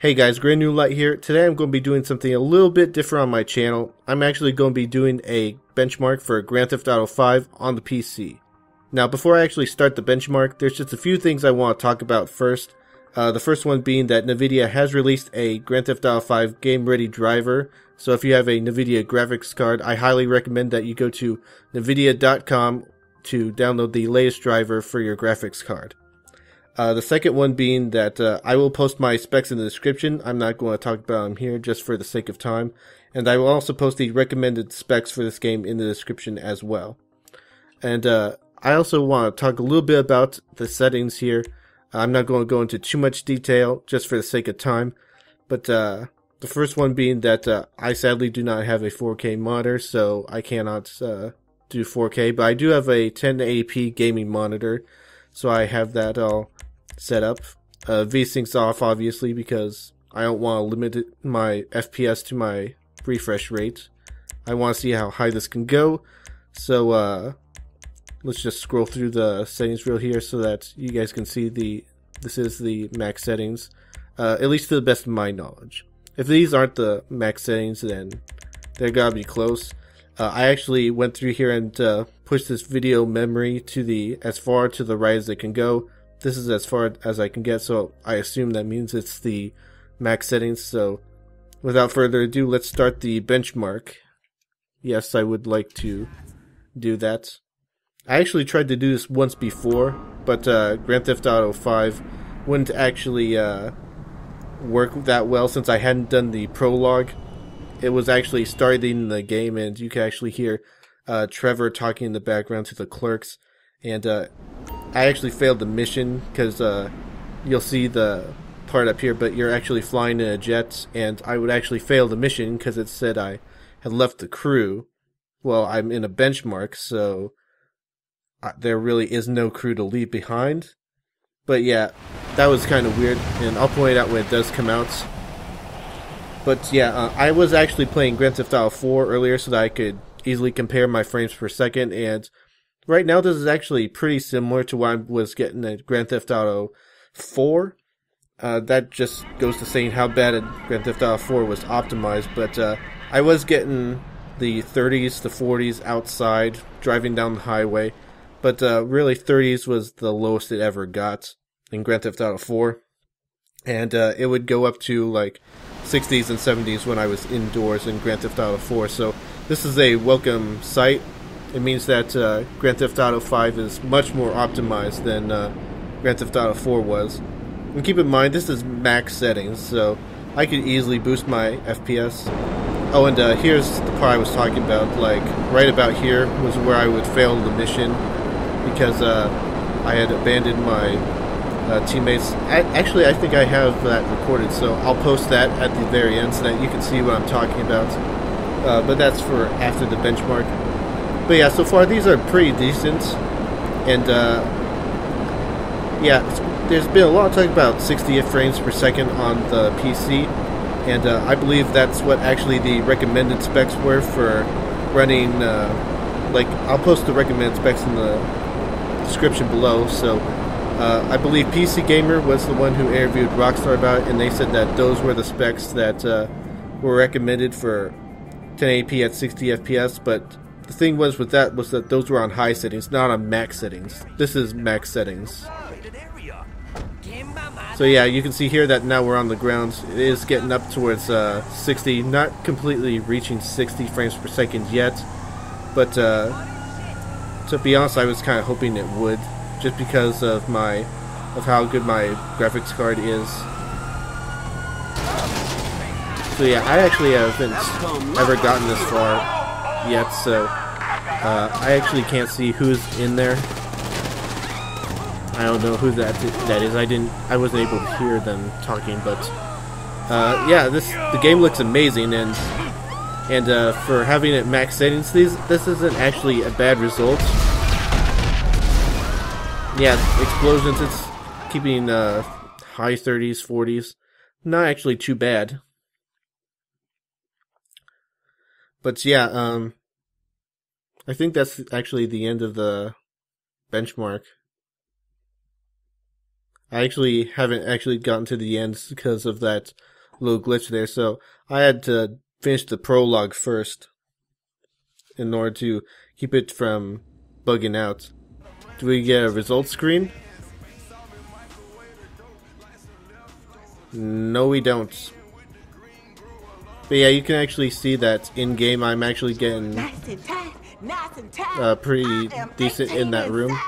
Hey guys, GrandNoodleLite here. Today I'm going to be doing something a little bit different on my channel. I'm actually going to be doing a benchmark for Grand Theft Auto 5 on the PC. Now before I actually start the benchmark, there's just a few things I want to talk about first. The first one being that NVIDIA has released a Grand Theft Auto 5 game ready driver. So if you have a NVIDIA graphics card, I highly recommend that you go to NVIDIA.com to download the latest driver for your graphics card. The second one being that I will post my specs in the description. I'm not going to talk about them here just for the sake of time. And I will also post the recommended specs for this game in the description as well. And I also want to talk a little bit about the settings here. I'm not going to go into too much detail just for the sake of time. But the first one being that I sadly do not have a 4K monitor, so I cannot do 4K. But I do have a 1080p gaming monitor, so I have that all set up. VSync's off obviously because I don't want to limit my FPS to my refresh rate. I want to see how high this can go. So let's just scroll through the settings real here so that you guys can see this is the max settings, at least to the best of my knowledge. If these aren't the max settings, then they're gotta be close. I actually went through here and pushed this video memory to as far to the right as it can go. This is as far as I can get, so I assume that means it's the max settings. So without further ado, let's start the benchmark. Yes, I would like to do that. I actually tried to do this once before, but Grand Theft Auto 5 wouldn't actually work that well since I hadn't done the prologue. It was actually starting the game, and you can actually hear Trevor talking in the background to the clerks. And I actually failed the mission because you'll see the part up here, but you're actually flying in a jet, and I would actually fail the mission because it said I had left the crew. Well, I'm in a benchmark, so there really is no crew to leave behind. But yeah, that was kind of weird, and I'll point it out when it does come out. But yeah, I was actually playing Grand Theft Auto 4 earlier so that I could easily compare my frames per second, and right now this is actually pretty similar to what I was getting at Grand Theft Auto 4. That just goes to saying how bad Grand Theft Auto 4 was optimized, but I was getting the 30s to 40s outside, driving down the highway, but really 30s was the lowest it ever got in Grand Theft Auto 4. And it would go up to like 60s and 70s when I was indoors in Grand Theft Auto 4. So this is a welcome sight. It means that Grand Theft Auto 5 is much more optimized than Grand Theft Auto 4 was. And keep in mind, this is max settings, so I could easily boost my FPS. Oh, and here's the part I was talking about. Like, right about here was where I would fail the mission because I had abandoned my teammates. Actually, I think I have that recorded, so I'll post that at the very end so that you can see what I'm talking about. But that's for after the benchmark. But yeah, so far these are pretty decent. And yeah, there's been a lot of talk about 60 frames per second on the PC. And I believe that's what actually the recommended specs were for running, like, I'll post the recommended specs in the description below. So I believe PC Gamer was the one who interviewed Rockstar about it, and they said that those were the specs that were recommended for 1080p at 60 FPS, but the thing was with that was that those were on high settings, not on max settings. This is max settings. So yeah, you can see here that now we're on the ground. It is getting up towards 60, not completely reaching 60 frames per second yet, but to be honest, I was kind of hoping it would, just because of how good my graphics card is. So yeah, I actually haven't ever gotten this far yet, so I actually can't see who's in there. I don't know who that is. I wasn't able to hear them talking, but yeah, the game looks amazing, and for having it max settings, this isn't actually a bad result. Yeah, explosions, it's keeping high 30s, 40s, not actually too bad. But yeah, I think that's actually the end of the benchmark. I actually haven't actually gotten to the end because of that little glitch there, so I had to finish the prologue first in order to keep it from bugging out. Do we get a results screen? No, we don't. But yeah, you can actually see that in-game I'm actually getting pretty decent in that room.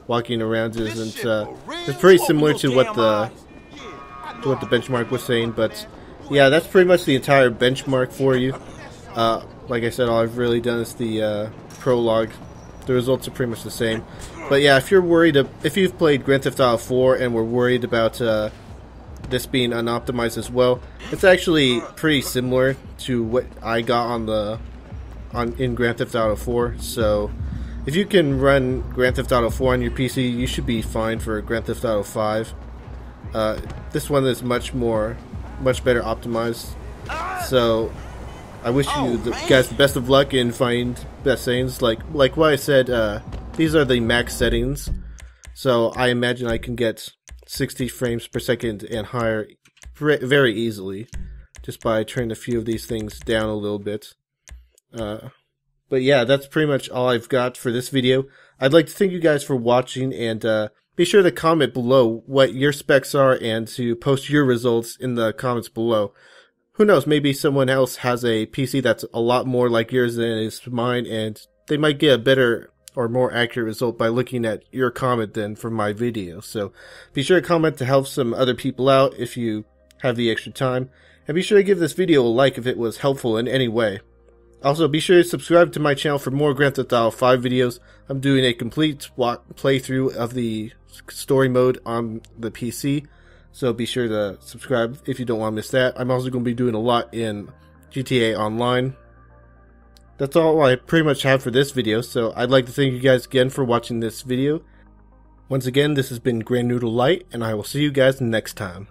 Walking around isn't it's pretty similar to what the benchmark was saying, but yeah, that's pretty much the entire benchmark for you. Like I said, all I've really done is the prologue. The results are pretty much the same. But yeah, if you're worried, if you've played Grand Theft Auto 4 and were worried about this being unoptimized as well, it's actually pretty similar to what I got in Grand Theft Auto 4. So if you can run Grand Theft Auto 4 on your PC, you should be fine for Grand Theft Auto 5. This one is much better optimized. So I wish you guys the best of luck in finding best settings. Like what I said, these are the max settings. So I imagine I can get 60 frames per second and higher very easily just by turning a few of these things down a little bit. But yeah, that's pretty much all I've got for this video. I'd like to thank you guys for watching, and be sure to comment below what your specs are and to post your results in the comments below. Who knows, maybe someone else has a PC that's a lot more like yours than is mine, and they might get a better or more accurate result by looking at your comment than from my video. So be sure to comment to help some other people out if you have the extra time, and be sure to give this video a like if it was helpful in any way. Also, be sure to subscribe to my channel for more Grand Theft Auto 5 videos. I'm doing a complete playthrough of the story mode on the PC, so be sure to subscribe if you don't want to miss that. I'm also going to be doing a lot in GTA Online. That's all I pretty much have for this video, so I'd like to thank you guys again for watching this video. Once again, this has been GrandNoodleLite, and I will see you guys next time.